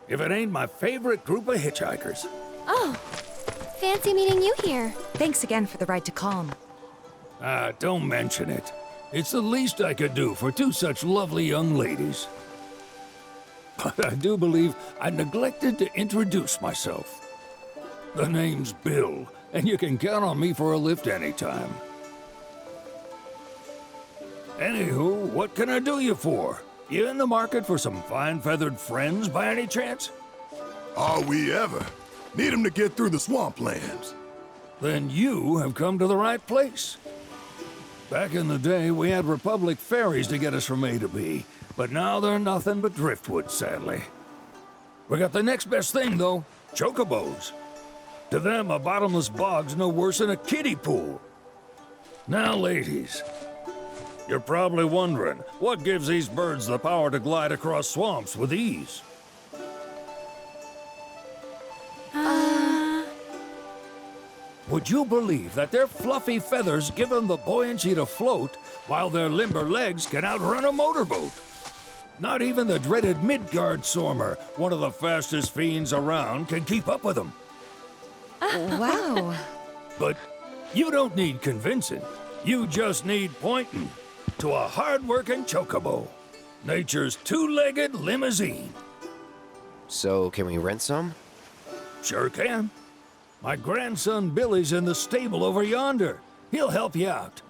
if it ain't my favorite group of hitchhikers. Oh, fancy meeting you here. Thanks again for the ride to Calm. Don't mention it. It's the least I could do for two such lovely young ladies. But I do believe I neglected to introduce myself. The name's Bill, and you can count on me for a lift anytime. Anywho, what can I do you for? You in the market for some fine feathered friends by any chance? Are we ever? Need 'em to get through the swamplands. Then you have come to the right place. Back in the day, we had Republic ferries to get us from A to B, but now they're nothing but driftwood, sadly. We got the next best thing, though, Chocobos. To them, a bottomless bog's no worse than a kiddie pool. Now, ladies, you're probably wondering, what gives these birds the power to glide across swamps with ease? Would you believe that their fluffy feathers give them the buoyancy to float, while their limber legs can outrun a motorboat? Not even the dreaded Midgard Sormer, one of the fastest fiends around, can keep up with them. Wow. But you don't need convincing. You just need pointing to a hard-working Chocobo, nature's two-legged limousine. So, can we rent some? Sure can. My grandson Billy's in the stable over yonder. He'll help you out.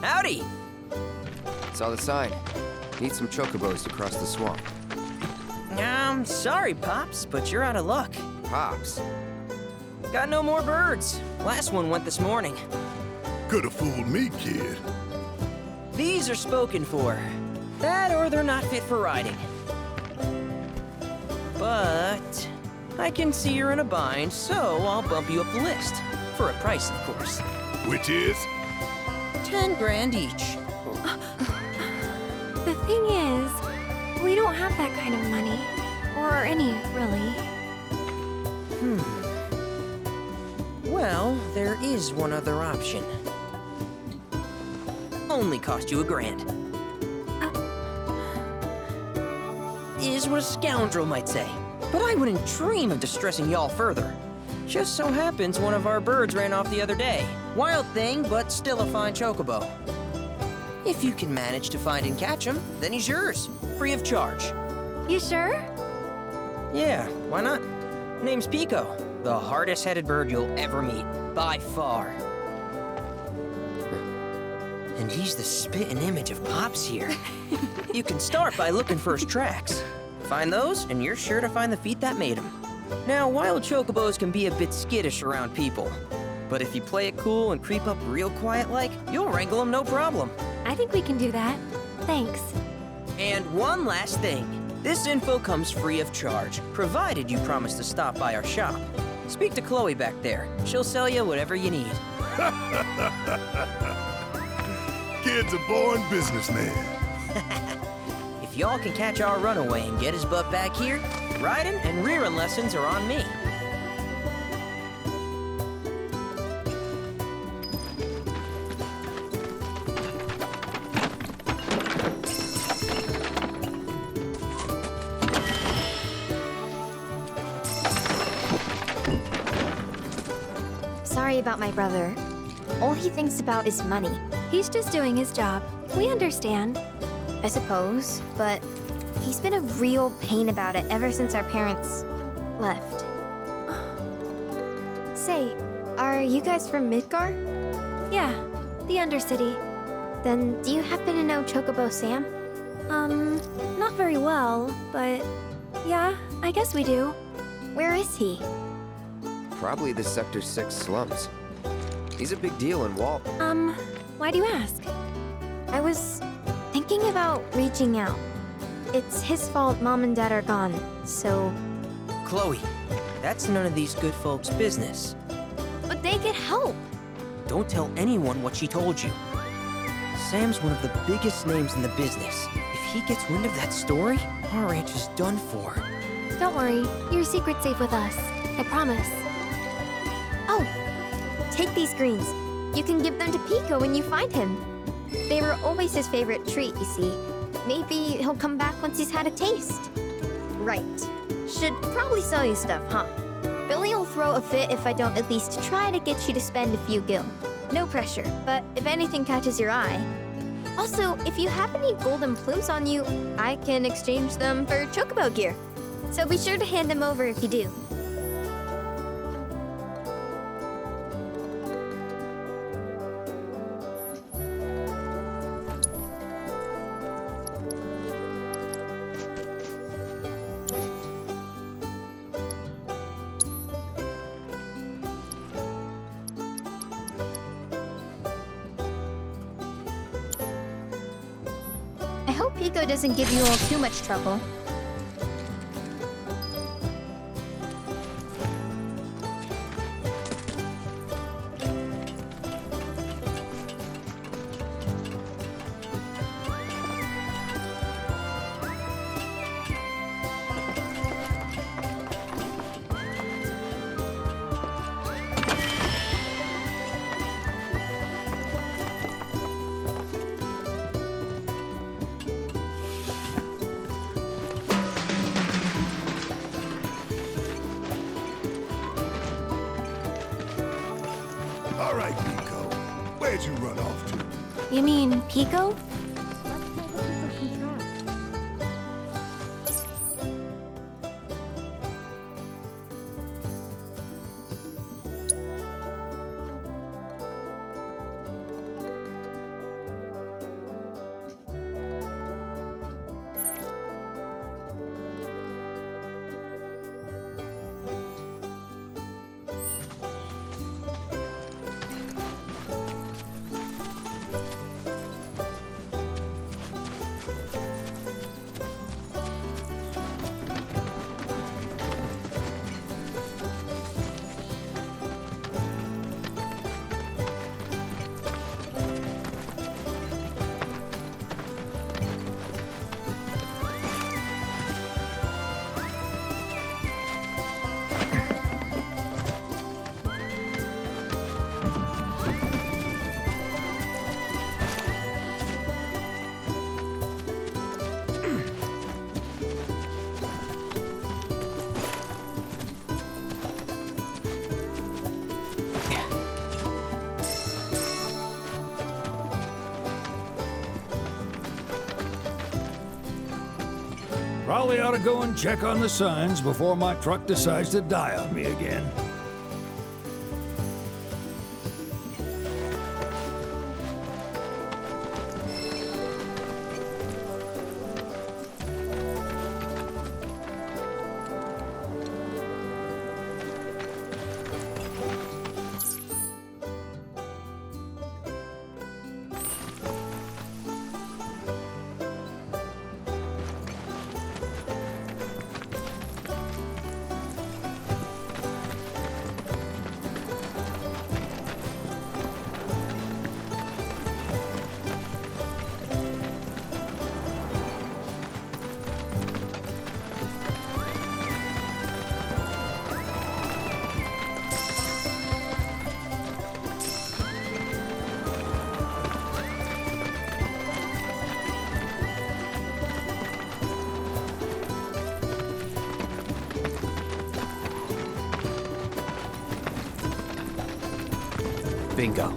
Howdy! Saw the sign. Need some chocobos to cross the swamp. Sorry, Pops, but you're out of luck. Pops. Got no more birds. Last one went this morning. Could've fooled me, kid. These are spoken for. That or they're not fit for riding. But I can see you're in a bind, so I'll bump you up the list. For a price, of course. Which is? 10 grand each. The thing is, we don't have that kind of money. Or any, really. Well, there is one other option. Only cost you $1,000. Is what a scoundrel might say. But I wouldn't dream of distressing y'all further. Just so happens one of our birds ran off the other day. Wild thing, but still a fine chocobo. If you can manage to find and catch him, then he's yours, free of charge. You sure? Yeah, why not? Name's Pico, the hardest-headed bird you'll ever meet, by far. And he's the spitting image of Pops here. You can start by looking for his tracks. Find those, and you're sure to find the feet that made him. Now, wild chocobos can be a bit skittish around people. But if you play it cool and creep up real quiet-like, you'll wrangle them no problem. I think we can do that. Thanks. And one last thing. This info comes free of charge, provided you promise to stop by our shop. Speak to Chloe back there. She'll sell you whatever you need. Kid's a born businessman. If y'all can catch our runaway and get his butt back here, riding and rearing lessons are on me. Sorry about my brother. All he thinks about is money. He's just doing his job. We understand. I suppose, but he's been a real pain about it ever since our parents left. Say, are you guys from Midgar? Yeah, the Undercity. Then do you happen to know Chocobo Sam? Not very well, but yeah, I guess we do. Where is he? Probably the Sector 6 slums. He's a big deal in Walt. Why do you ask? I was thinking about reaching out. It's his fault Mom and Dad are gone, so... Chloe, that's none of these good folks' business. But they could help. Don't tell anyone what she told you. Sam's one of the biggest names in the business. If he gets wind of that story, our ranch is done for. Don't worry, your secret's safe with us. I promise. Oh, take these greens. You can give them to Pico when you find him. They were always his favorite treat, you see. Maybe he'll come back once he's had a taste. Right. Should probably sell you stuff, huh? Billy'll throw a fit if I don't at least try to get you to spend a few gil. No pressure, but if anything catches your eye. Also, if you have any golden plumes on you, I can exchange them for Chocobo gear. So be sure to hand them over if you do. I hope Pico doesn't give you all too much trouble. All right, Pico. Where'd you run off to? You mean Pico? Probably ought to go and check on the signs before my truck decides to die on me again. Bingo.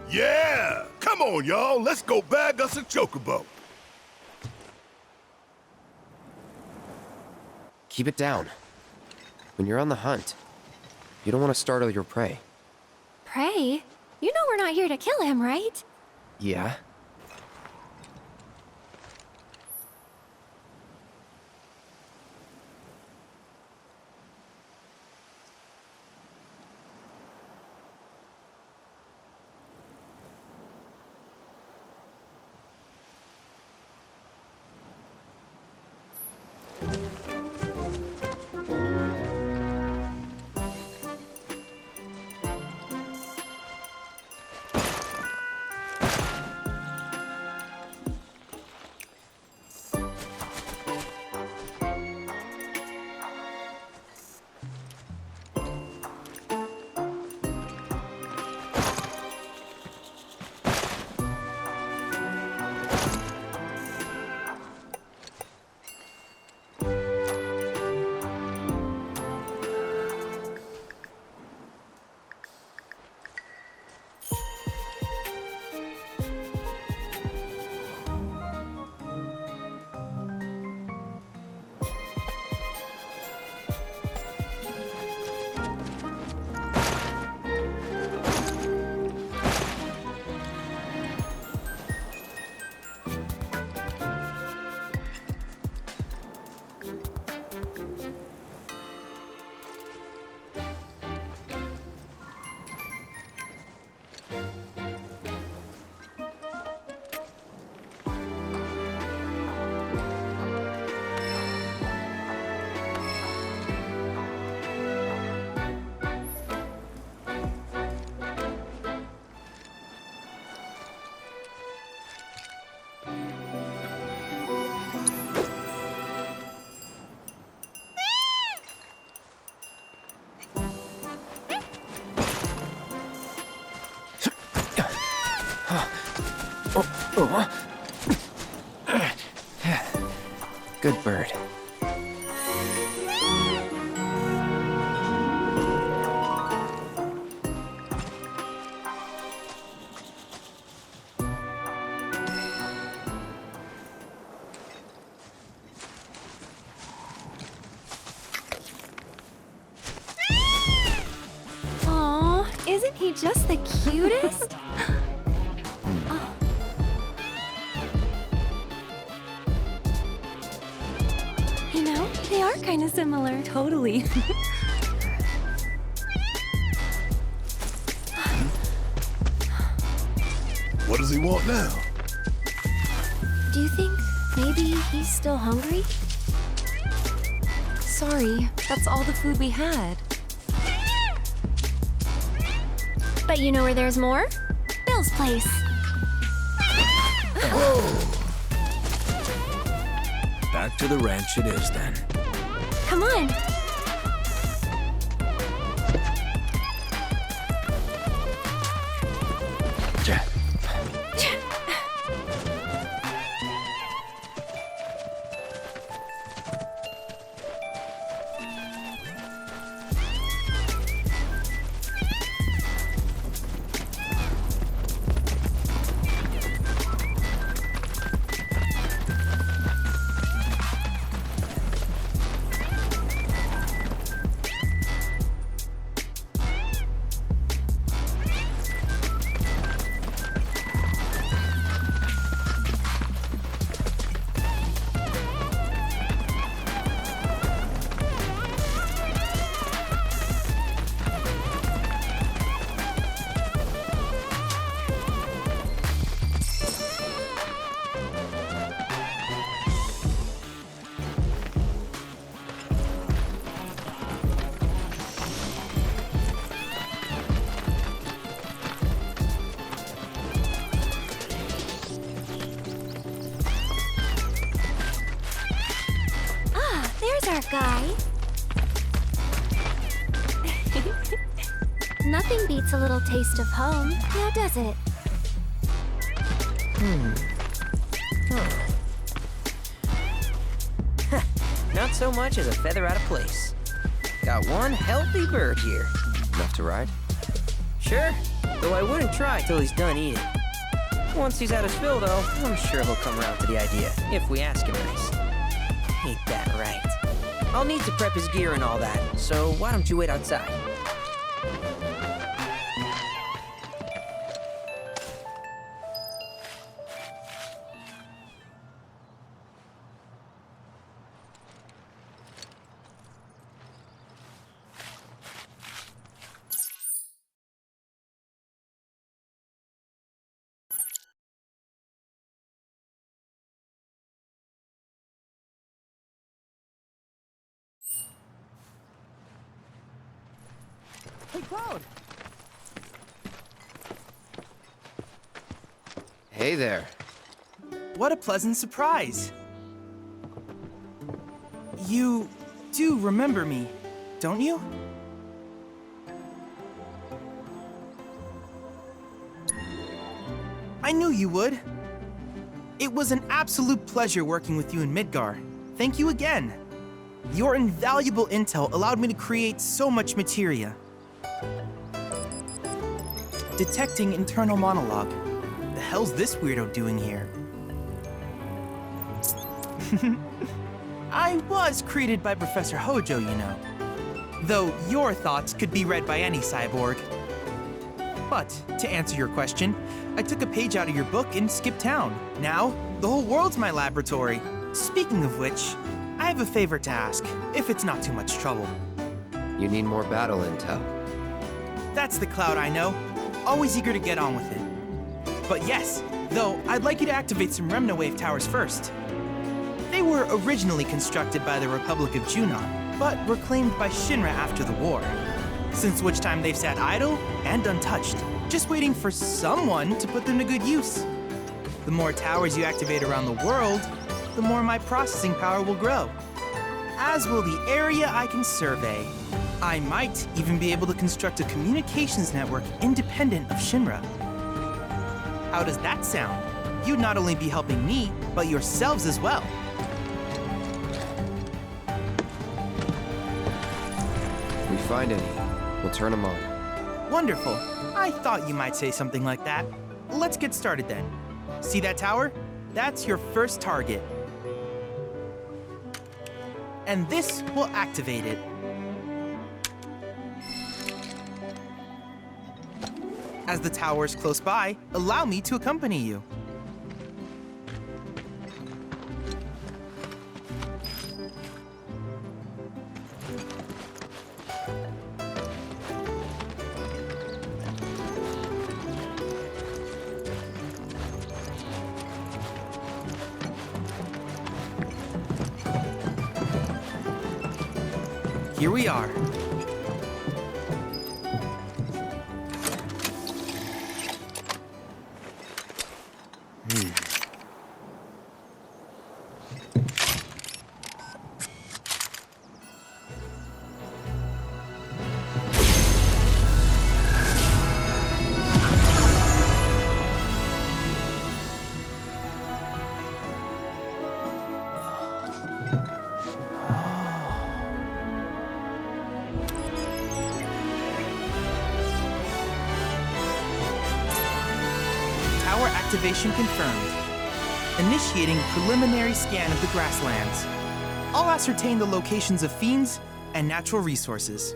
Yeah! Come on, y'all. Let's go bag us a Chocobo. Keep it down. When you're on the hunt, you don't want to startle your prey. Pray? You know we're not here to kill him, right? Yeah? Good bird. Aw, isn't he just the cutest? You know, they are kind of similar. Totally. What does he want now? Do you think maybe he's still hungry? Sorry, that's all the food we had. But you know where there's more? Bill's place. Back to the ranch it is then. Come on. There's our guy. Nothing beats a little taste of home, now does it? Not so much as a feather out of place. Got one healthy bird here. Enough to ride? Sure, though I wouldn't try till he's done eating. Once he's had his fill, though, I'm sure he'll come around to the idea, if we ask him nice. Ain't that right? I'll need to prep his gear and all that, so why don't you wait outside? Hey, Cloud! Hey there. What a pleasant surprise! You do remember me, don't you? I knew you would. It was an absolute pleasure working with you in Midgar. Thank you again. Your invaluable intel allowed me to create so much materia. Detecting internal monologue. The hell's this weirdo doing here? I was created by Professor Hojo, you know. Though your thoughts could be read by any cyborg. But, to answer your question, I took a page out of your book and skipped town. Now, the whole world's my laboratory. Speaking of which, I have a favor to ask, if it's not too much trouble. You need more battle intel. That's the Cloud I know. Always eager to get on with it. But yes, though, I'd like you to activate some Remnawave towers first. They were originally constructed by the Republic of Junon, but were claimed by Shinra after the war. Since which time they've sat idle and untouched, just waiting for someone to put them to good use. The more towers you activate around the world, the more my processing power will grow. As will the area I can survey. I might even be able to construct a communications network independent of Shinra. How does that sound? You'd not only be helping me, but yourselves as well. If we find any, we'll turn them on. Wonderful. I thought you might say something like that. Let's get started then. See that tower? That's your first target. And this will activate it. As the tower is close by, allow me to accompany you. Here we are. Tower activation confirmed. Initiating preliminary scan of the grasslands. I'll ascertain the locations of fiends and natural resources.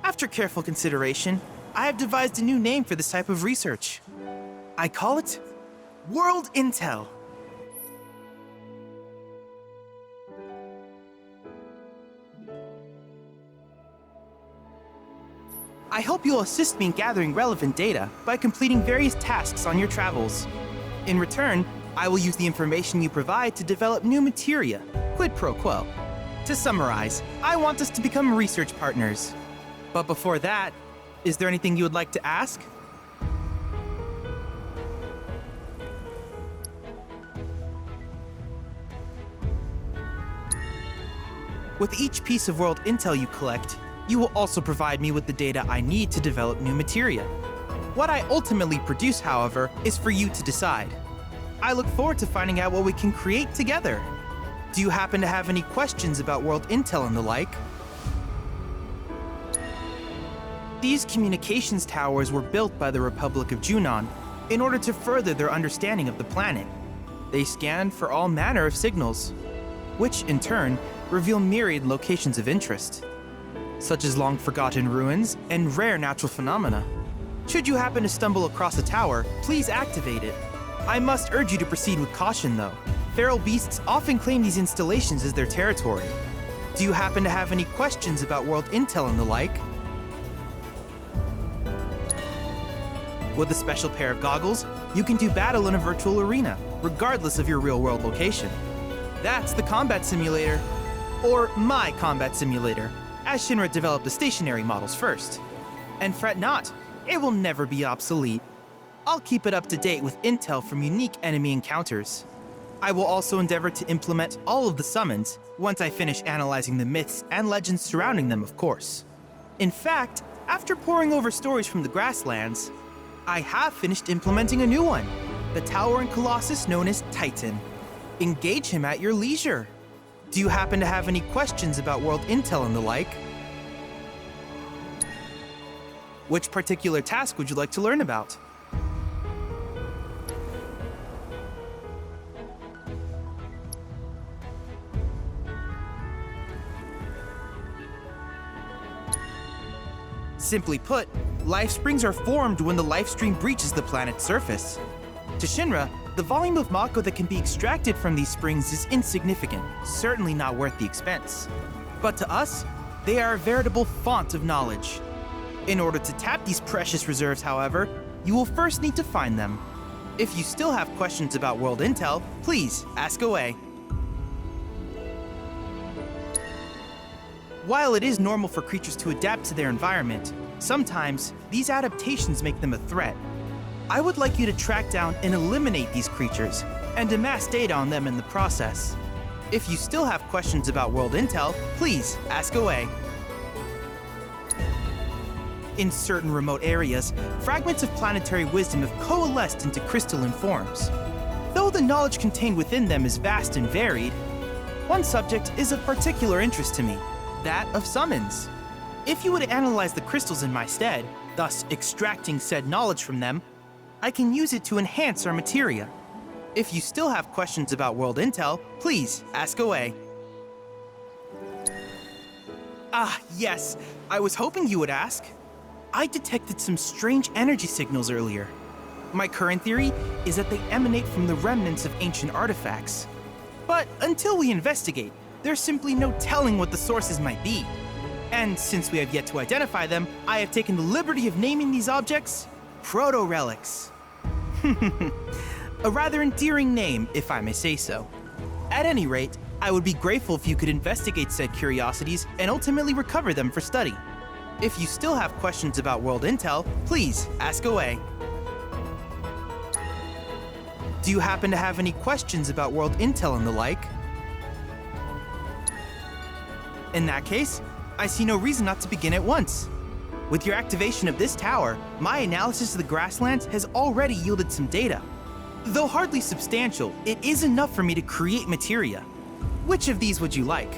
After careful consideration, I have devised a new name for this type of research. I call it World Intel. I hope you'll assist me in gathering relevant data by completing various tasks on your travels. In return, I will use the information you provide to develop new materia, quid pro quo. To summarize, I want us to become research partners. But before that, is there anything you would like to ask? With each piece of world intel you collect, you will also provide me with the data I need to develop new materia. What I ultimately produce, however, is for you to decide. I look forward to finding out what we can create together. Do you happen to have any questions about world intel and the like? These communications towers were built by the Republic of Junon in order to further their understanding of the planet. They scan for all manner of signals, which in turn reveal myriad locations of interest, such as long-forgotten ruins and rare natural phenomena. Should you happen to stumble across a tower, please activate it. I must urge you to proceed with caution, though. Feral beasts often claim these installations as their territory. Do you happen to have any questions about world intel and the like? With a special pair of goggles, you can do battle in a virtual arena, regardless of your real-world location. That's the combat simulator, or my combat simulator, as Shinra developed the stationary models first. And fret not, it will never be obsolete. I'll keep it up to date with intel from unique enemy encounters. I will also endeavor to implement all of the summons once I finish analyzing the myths and legends surrounding them, of course. In fact, after poring over stories from the grasslands, I have finished implementing a new one, the towering colossus known as Titan. Engage him at your leisure. Do you happen to have any questions about world intel and the like? Which particular task would you like to learn about? Simply put, life springs are formed when the life stream breaches the planet's surface. To Shinra, the volume of Mako that can be extracted from these springs is insignificant, certainly not worth the expense. But to us, they are a veritable font of knowledge. In order to tap these precious reserves, however, you will first need to find them. If you still have questions about world intel, please ask away. While it is normal for creatures to adapt to their environment, sometimes these adaptations make them a threat. I would like you to track down and eliminate these creatures, and amass data on them in the process. If you still have questions about world intel, please ask away. In certain remote areas, fragments of planetary wisdom have coalesced into crystalline forms. Though the knowledge contained within them is vast and varied, one subject is of particular interest to me, that of summons. If you would analyze the crystals in my stead, thus extracting said knowledge from them, I can use it to enhance our materia. If you still have questions about world intel, please ask away. Ah, yes, I was hoping you would ask. I detected some strange energy signals earlier. My current theory is that they emanate from the remnants of ancient artifacts. But until we investigate, there's simply no telling what the sources might be. And since we have yet to identify them, I have taken the liberty of naming these objects proto-relics. A rather endearing name, if I may say so. At any rate, I would be grateful if you could investigate said curiosities and ultimately recover them for study. If you still have questions about world intel, please ask away. Do you happen to have any questions about world intel and the like? In that case, I see no reason not to begin at once. With your activation of this tower, my analysis of the grasslands has already yielded some data. Though hardly substantial, it is enough for me to create materia. Which of these would you like?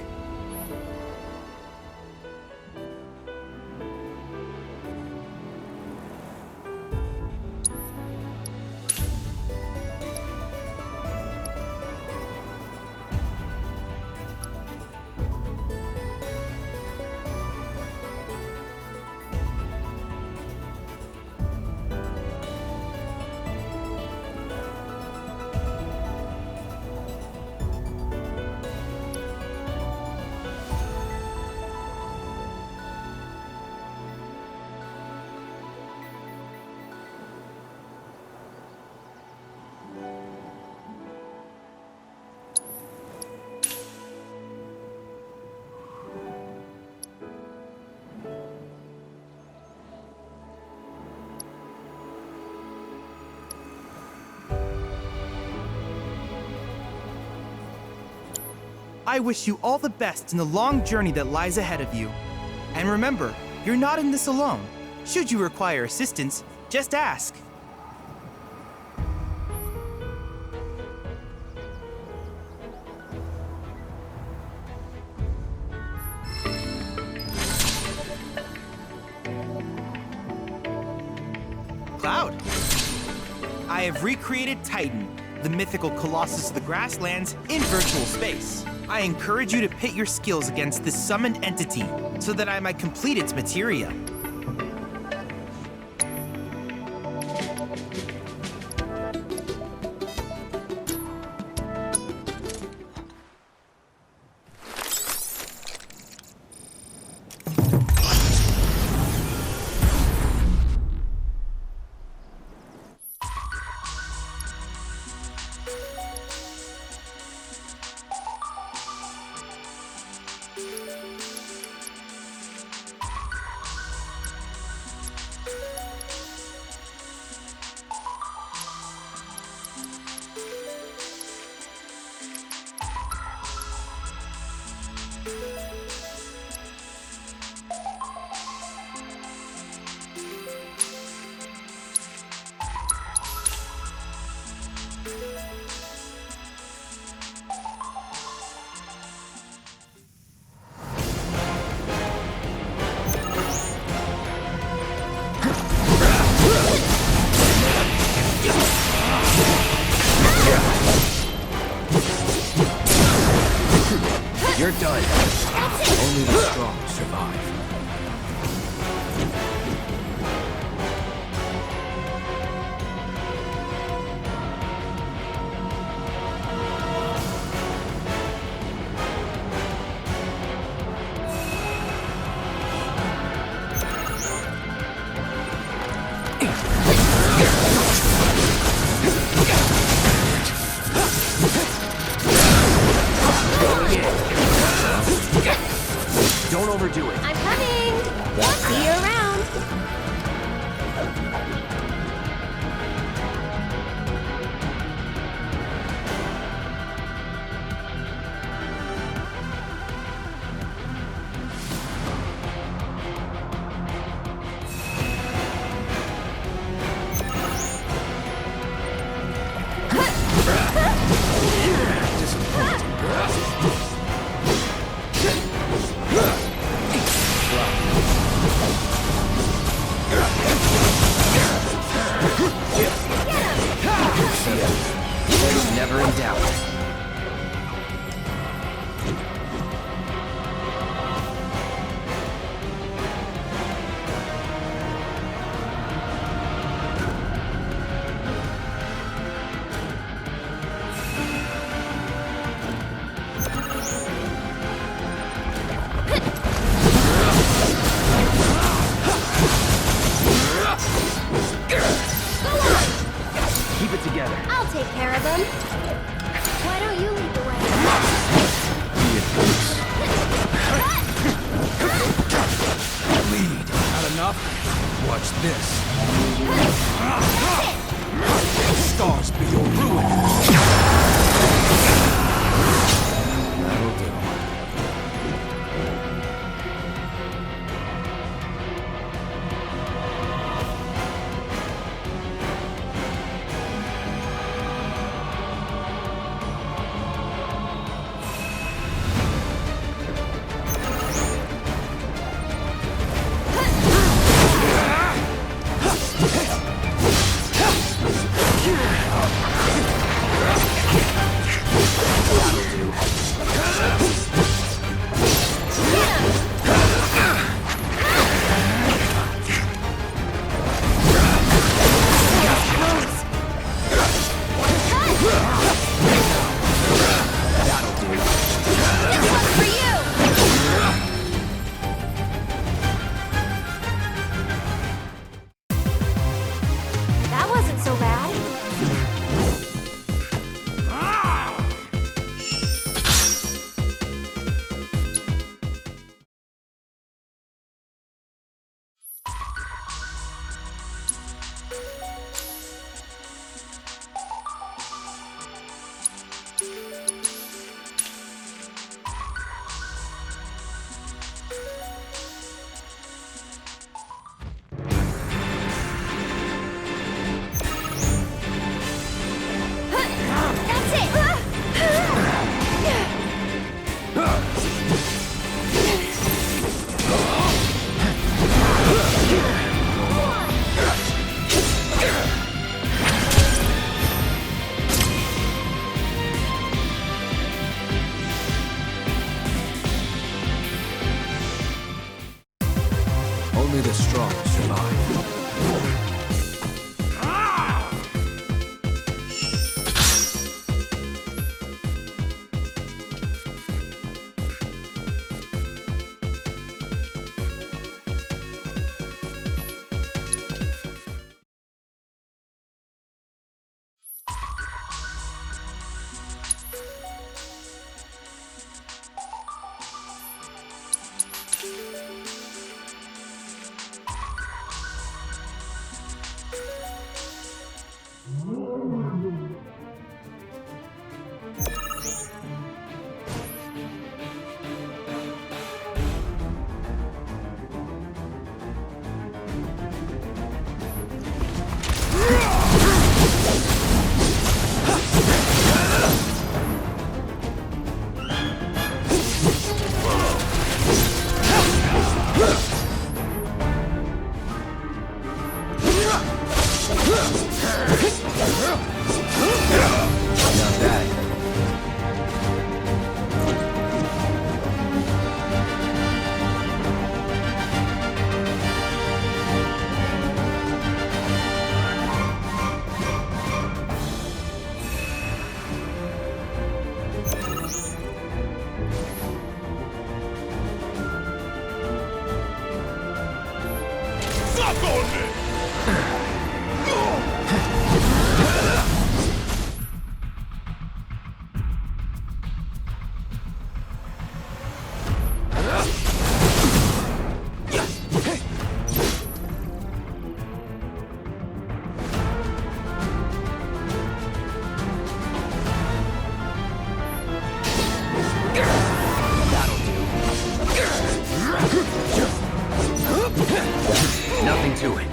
I wish you all the best in the long journey that lies ahead of you. And remember, you're not in this alone. Should you require assistance, just ask. Cloud. I have recreated Titan, the mythical colossus of the grasslands, in virtual space. I encourage you to pit your skills against this summoned entity so that I might complete its materia. You're done. Only the strong survive. Don't overdo it. I'm coming! See you around! Never in doubt. Keep it together. I'll take care of them. Why don't you lead the way? Lead. Not enough? Watch this. Stars be your ruin. That'll do. Only the strong survive. Not bad. Suck on me! Nothing to it.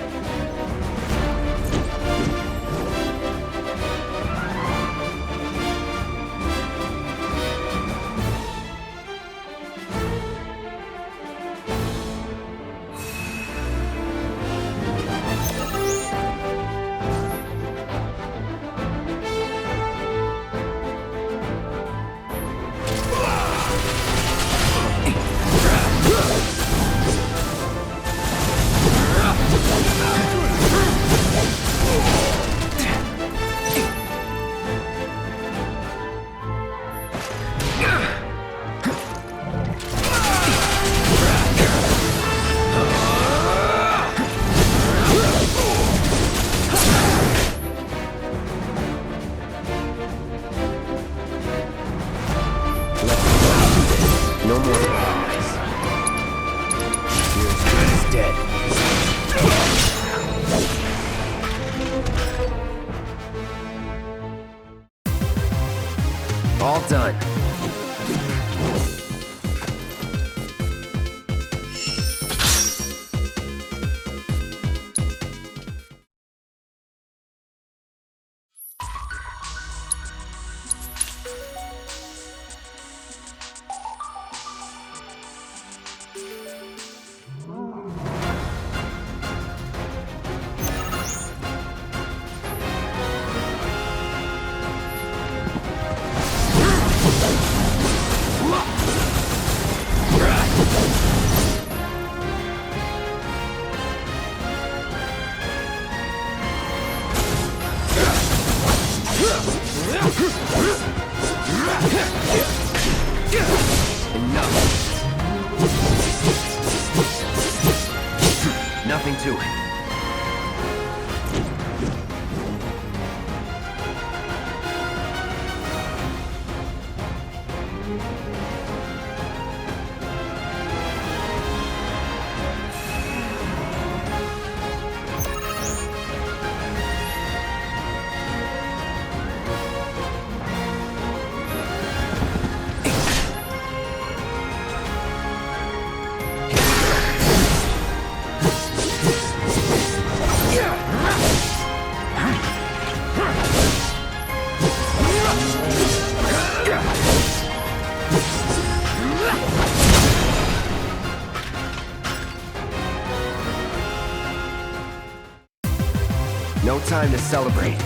No more lies. You're as good as dead. All done. Nothing to it. No time to celebrate.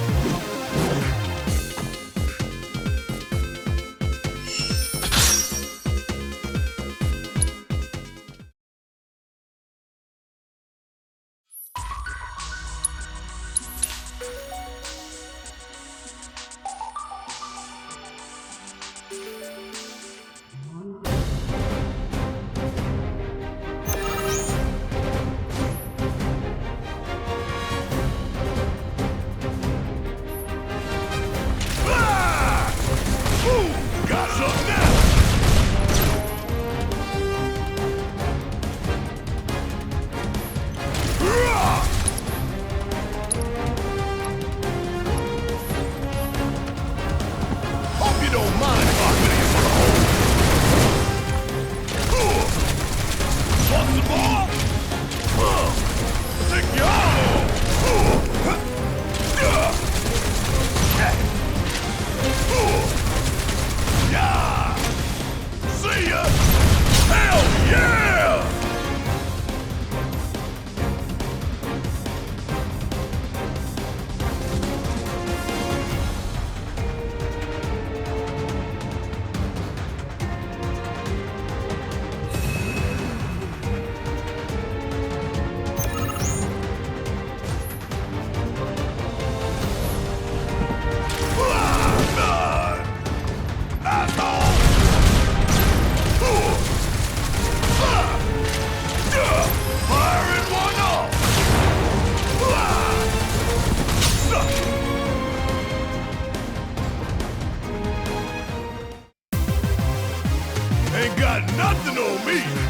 Nothing on me.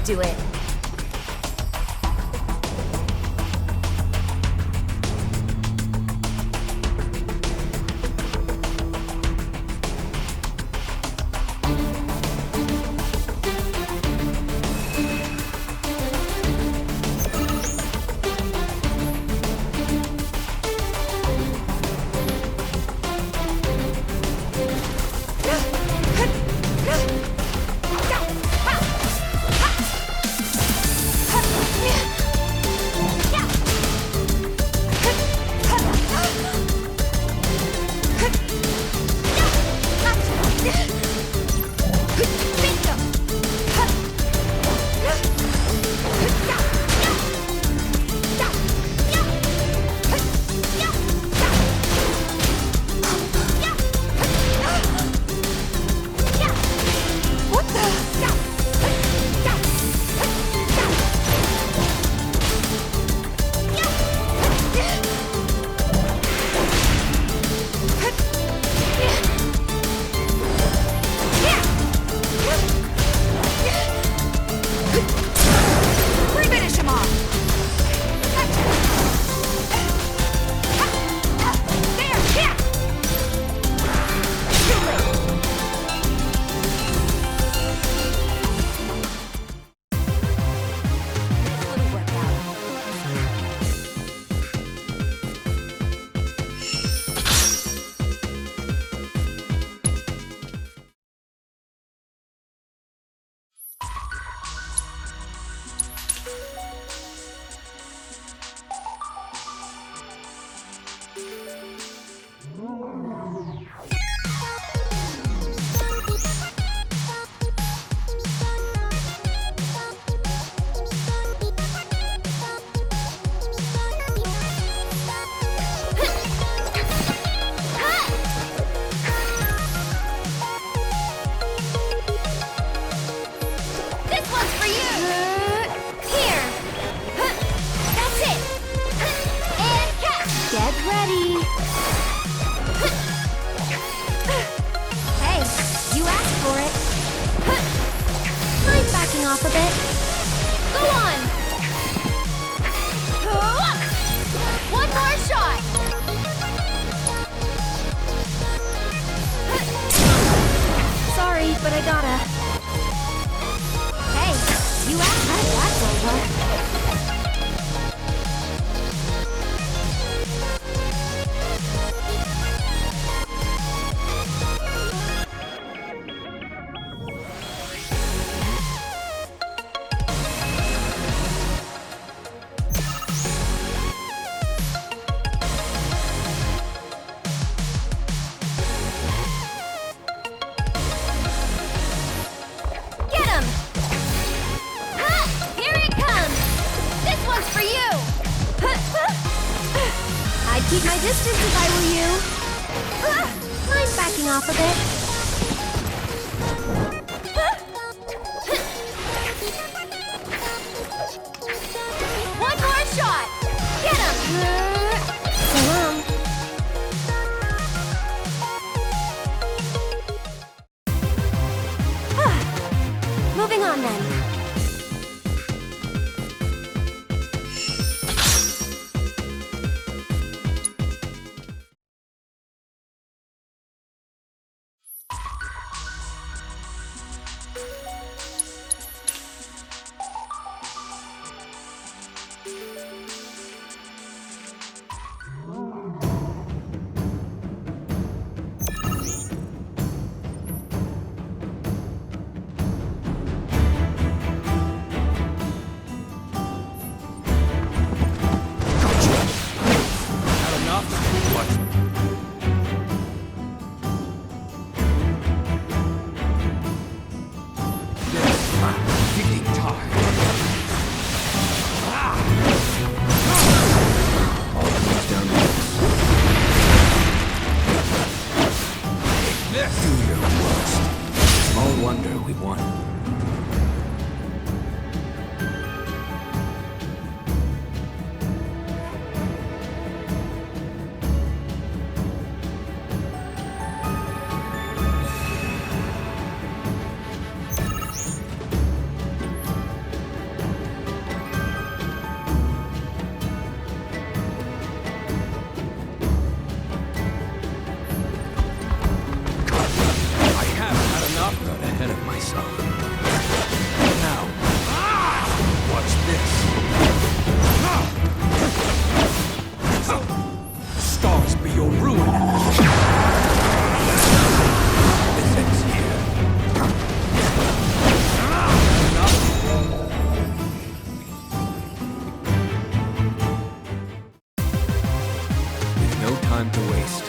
Do it. off a bit. Go on! One more shot! Sorry, but I gotta. Hey, you asked how that's over. keep my distance if I were you. Mind backing off a bit? One more shot! Get him! So long. Moving on then. Time to waste.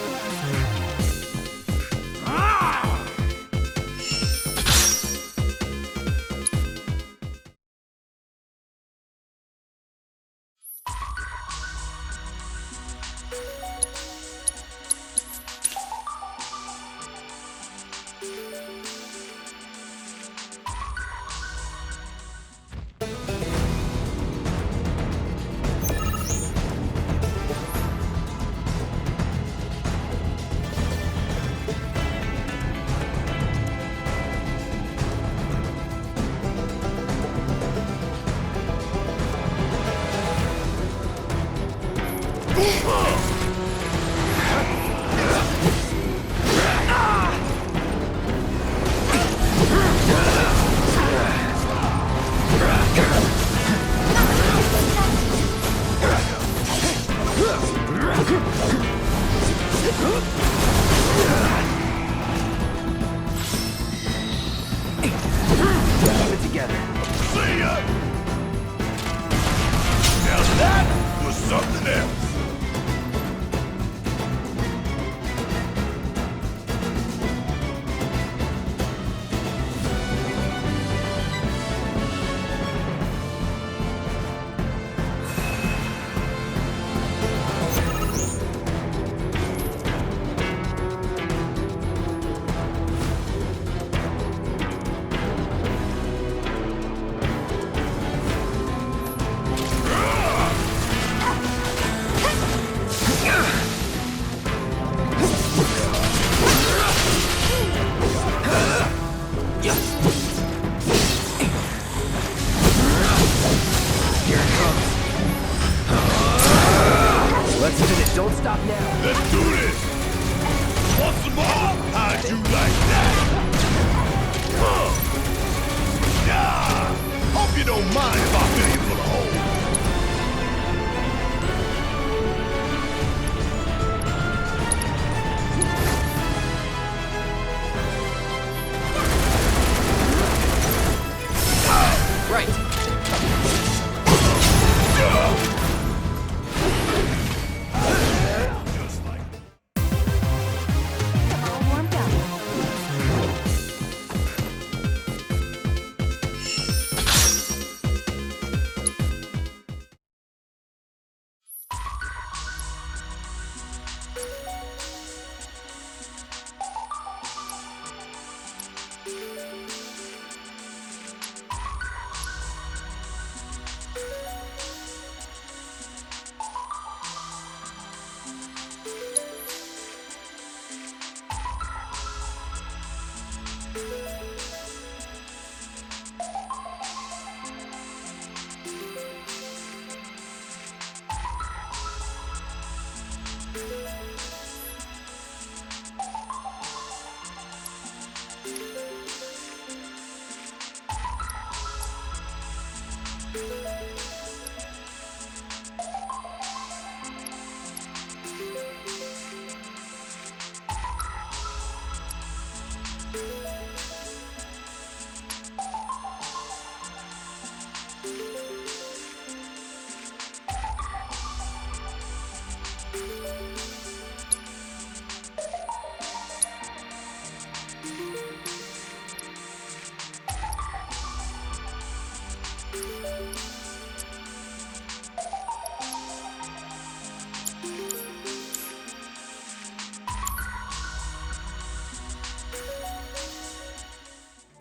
Don't stop now. Let's do this! Want some more? How'd you like that? Yeah! Hope you don't mind if I fill you full of holes. Right.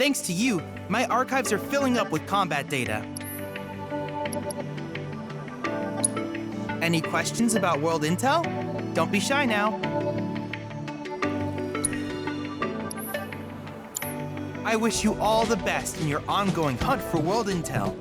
Thanks to you, my archives are filling up with combat data. Any questions about world intel? Don't be shy now. I wish you all the best in your ongoing hunt for world intel.